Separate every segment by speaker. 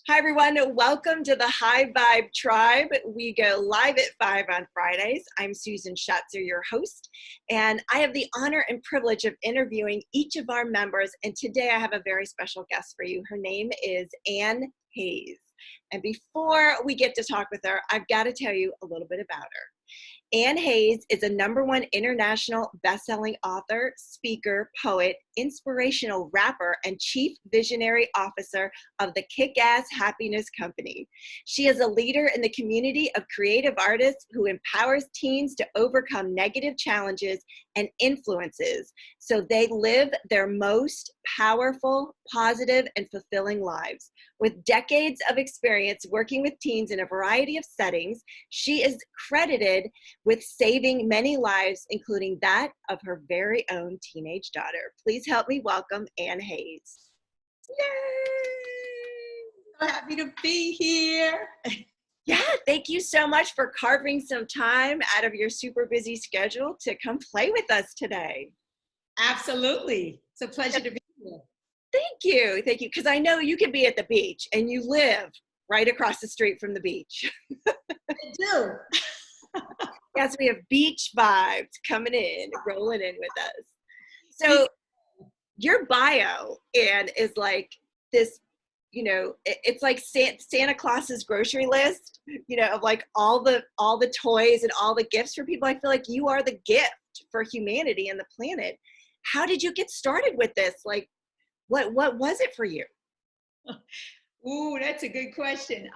Speaker 1: Hi, everyone. Welcome to the High Vibe Tribe. We go live at 5 on Fridays. I'm Susan Shatzer, your host, and I have the honor and privilege of interviewing each of our members. And today I have a very special guest for you. Her name is Ann Hayes. And before we get to talk with her, I've got to tell you a little bit about her. Ann Hayes is a #1 international best-selling author, speaker, poet, inspirational rapper, and chief visionary officer of the Kicka Happyness company. She is a leader in the community of creative artists who empowers teens to overcome negative challenges and influences so they live their most powerful, positive, and fulfilling lives. With decades of experience working with teens in a variety of settings, she is credited with saving many lives, including that of her very own teenage daughter. Please help me welcome Ann Hayes.
Speaker 2: Yay! So happy to be here.
Speaker 1: Yeah, thank you so much for carving some time out of your super busy schedule to come play with us today.
Speaker 2: Absolutely. It's a pleasure to be here.
Speaker 1: Thank you. Thank you. Because I know you could be at the beach and you live right across the street from the beach.
Speaker 2: I do.
Speaker 1: Yes, we have beach vibes coming in, rolling in with us. So your bio, Ann, is like this, you know, it's like Santa Claus's grocery list, you know, of like all the toys and all the gifts for people. I feel like you are the gift for humanity and the planet. How did you get started with this? Like, what was it for you?
Speaker 2: Ooh, that's a good question.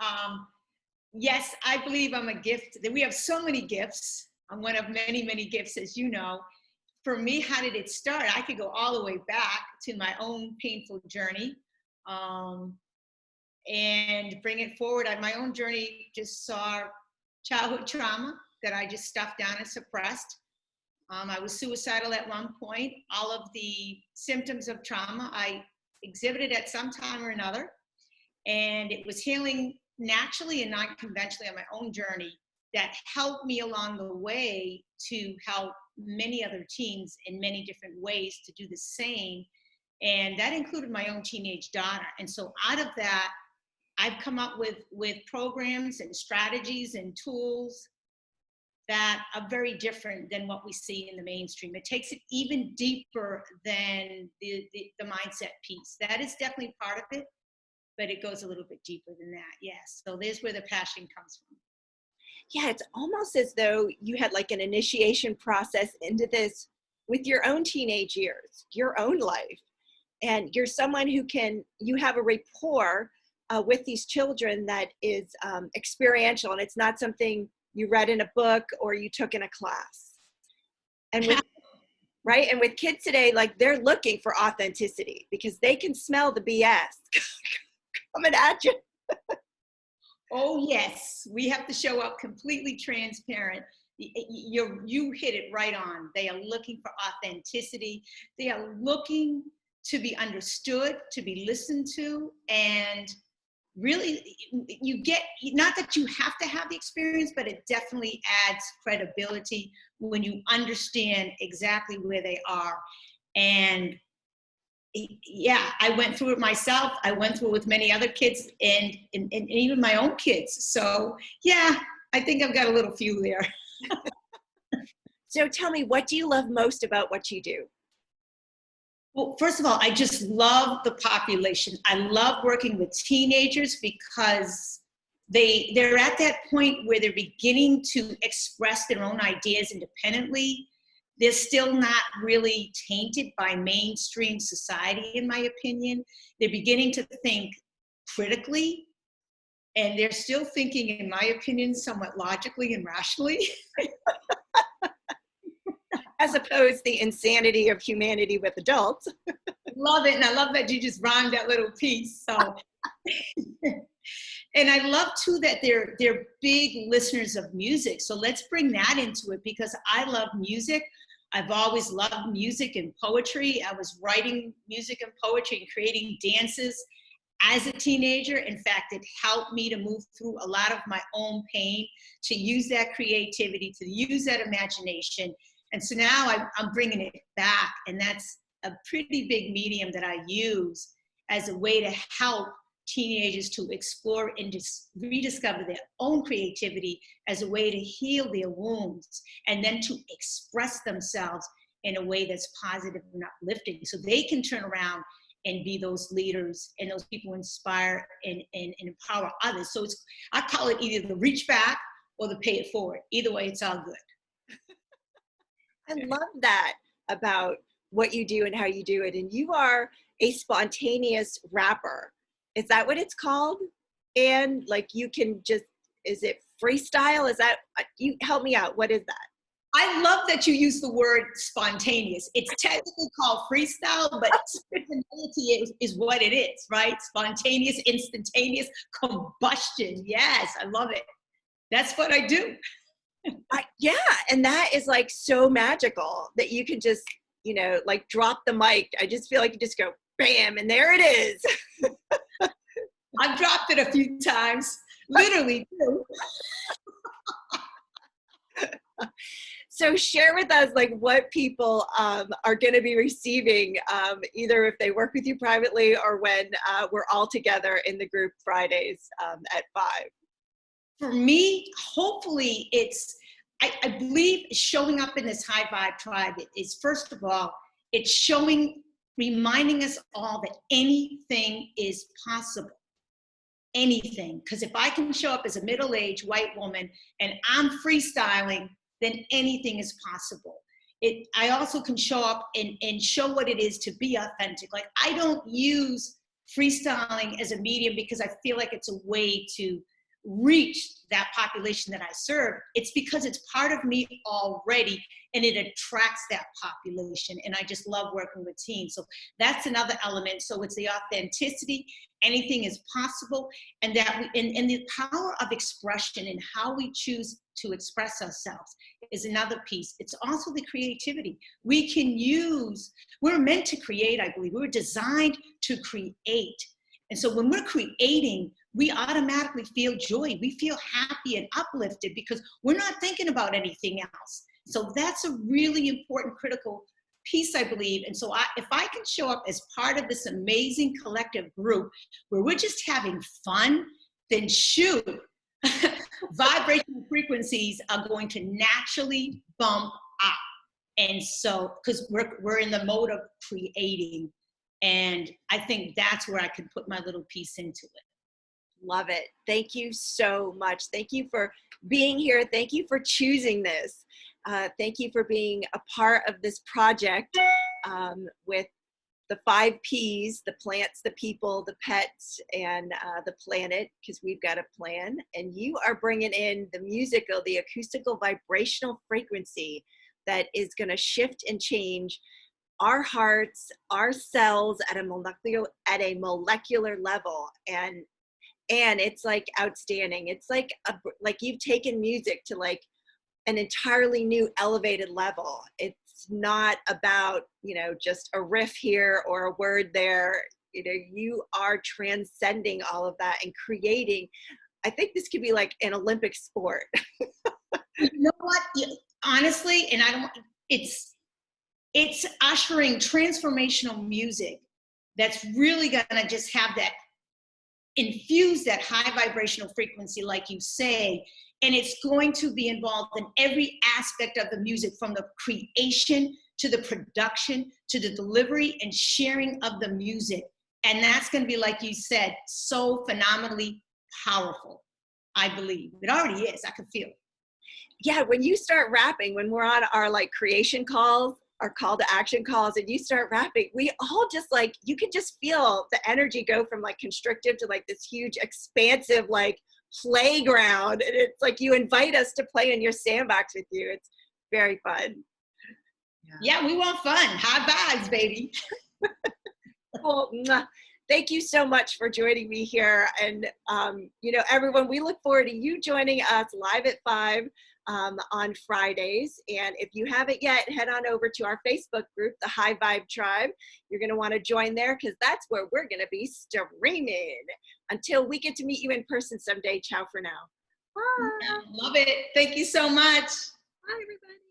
Speaker 2: Yes, I believe I'm a gift. We have so many gifts. I'm one of many, many gifts, as you know. For me, how did it start? I could go all the way back to my own painful journey and bring it forward. My own journey just saw childhood trauma that I just stuffed down and suppressed. I was suicidal at one point. All of the symptoms of trauma I exhibited at some time or another. And it was healing naturally and non-conventionally on my own journey that helped me along the way to help many other teens in many different ways to do the same. And that included my own teenage daughter. And so out of that, I've come up with programs and strategies and tools that are very different than what we see in the mainstream. It takes it even deeper than the mindset piece. That is definitely part of it, but it goes a little bit deeper than that. Yes. So there's where the passion comes from.
Speaker 1: Yeah, it's almost as though you had like an initiation process into this with your own teenage years, your own life. And you're someone who you have a rapport with these children that is experiential, and it's not something you read in a book or you took in a class. And with, right? And with kids today, like they're looking for authenticity because they can smell the BS coming at you.
Speaker 2: Oh, yes. We have to show up completely transparent. You hit it right on. They are looking for authenticity. They are looking to be understood, to be listened to, and really you get, not that you have to have the experience, but it definitely adds credibility when you understand exactly where they are. And yeah, I went through it myself. I went through it with many other kids and even my own kids. So yeah, I think I've got a little few there.
Speaker 1: So tell me, what do you love most about what you do?
Speaker 2: Well, first of all, I just love the population. I love working with teenagers because they're at that point where they're beginning to express their own ideas independently. They're still not really tainted by mainstream society, in my opinion. They're beginning to think critically, and they're still thinking, in my opinion, somewhat logically and rationally.
Speaker 1: As opposed to the insanity of humanity with adults.
Speaker 2: Love it, and I love that you just rhymed that little piece. So, and I love too that they're big listeners of music. So let's bring that into it because I love music. I've always loved music and poetry. I was writing music and poetry and creating dances as a teenager. In fact, it helped me to move through a lot of my own pain, to use that creativity, to use that imagination. And so now I'm bringing it back, and that's a pretty big medium that I use as a way to help teenagers to explore and rediscover their own creativity as a way to heal their wounds, and then to express themselves in a way that's positive and uplifting, so they can turn around and be those leaders and those people who inspire and empower others. So I call it either the reach back or the pay it forward. Either way, it's all good.
Speaker 1: I love that about what you do and how you do it. And you are a spontaneous rapper. Is that what it's called? And like you can just, is it freestyle? Is that, you help me out. What is that?
Speaker 2: I love that you use the word spontaneous. It's technically called freestyle, but spontaneity is what it is, right? Spontaneous, instantaneous combustion. Yes, I love it. That's what I do.
Speaker 1: Yeah, and that is like so magical that you can just, you know, like drop the mic. I just feel like you just go bam, and there it is.
Speaker 2: I've dropped it a few times, literally too.
Speaker 1: So share with us like what people are going to be receiving, either if they work with you privately or when we're all together in the group Fridays at 5.
Speaker 2: For me, hopefully I believe showing up in this high vibe tribe is, first of all, it's reminding us all that anything is possible. Anything. Because if I can show up as a middle-aged white woman and I'm freestyling, then anything is possible. I also can show up and show what it is to be authentic. Like, I don't use freestyling as a medium because I feel like it's a way to reach that population that I serve. It's because it's part of me already, and it attracts that population. And I just love working with teens. So that's another element. So it's the authenticity, anything is possible, and that and the power of expression and how we choose to express ourselves is another piece. It's also the creativity. We're meant to create, I believe. We're designed to create. And so when we're creating, we automatically feel joy. We feel happy and uplifted because we're not thinking about anything else. So that's a really important, critical piece, I believe. And so if I can show up as part of this amazing collective group where we're just having fun, then shoot, vibrational frequencies are going to naturally bump up. And so, because we're in the mode of creating. And I think that's where I can put my little piece into it.
Speaker 1: Love it. Thank you so much. Thank you for being here. Thank you for choosing this. Thank you for being a part of this project with the 5 Ps, the plants, the people, the pets, and the planet, because we've got a plan. And you are bringing in the musical, the acoustical vibrational frequency that is going to shift and change our hearts, our cells at a molecular level. And it's like outstanding. It's like you've taken music to like an entirely new elevated level. It's not about, you know, just a riff here or a word there. You know, you are transcending all of that and creating. I think this could be like an Olympic sport.
Speaker 2: You know what? Honestly, and it's ushering transformational music that's really gonna just have that, infuse that high vibrational frequency, like you say, and it's going to be involved in every aspect of the music, from the creation to the production to the delivery and sharing of the music. And that's going to be, like you said, so phenomenally powerful. I believe it already is. I can feel it.
Speaker 1: Yeah, when you start rapping, when we're on our like creation calls, our call to action calls, and you start rapping, we all just like, you can just feel the energy go from like constrictive to like this huge expansive like playground. And it's like you invite us to play in your sandbox with you. It's very fun.
Speaker 2: Yeah, we want fun. High vibes, baby.
Speaker 1: Well, thank you so much for joining me here. And, you know, everyone, we look forward to you joining us live at 5 on Fridays. And if you haven't yet, head on over to our Facebook group, the High Vibe Tribe. You're going to want to join there because that's where we're going to be streaming. Until we get to meet you in person someday, ciao for now. Bye.
Speaker 2: Love it. Thank you so much.
Speaker 1: Bye, everybody.